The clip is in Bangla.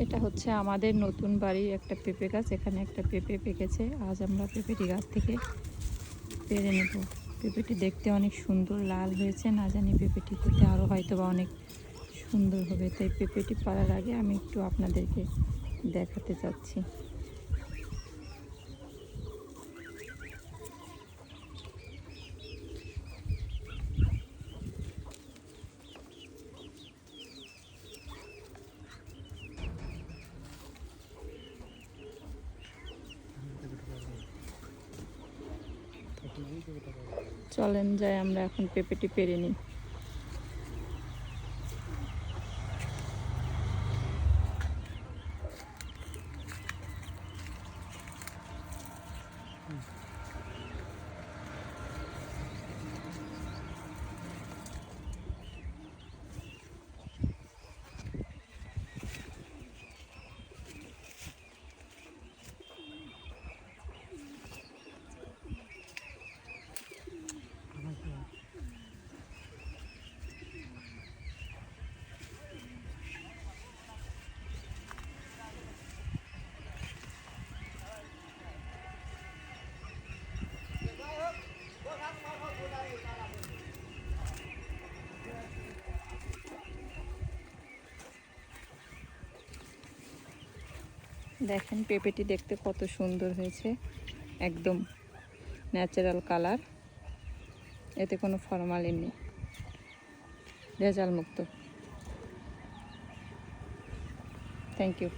এটা হচ্ছে আমাদের নতুন বাড়ির একটা পেঁপে গাছ। এখানে একটা পেঁপে পেকেছে। আজ আমরা পেঁপেটি গাছ থেকে পেড়ে নেব। পেঁপেটি দেখতে অনেক সুন্দর লাল হয়েছে। না জানি পেঁপেটি খেতে আরও হয়তো বা অনেক সুন্দর হবে। তাই পেঁপেটি পাড়ার আগে আমি একটু আপনাদেরকে দেখাতে চাচ্ছি। চলেন যাই আমরা এখন পেঁপেটি পেরে নিই। দেখেন পেঁপেটি দেখতে কত সুন্দর হয়েছে, একদম ন্যাচারাল কালার, এতে কোনো ফরমালিন নেই, ভেজাল মুক্ত। Thank you.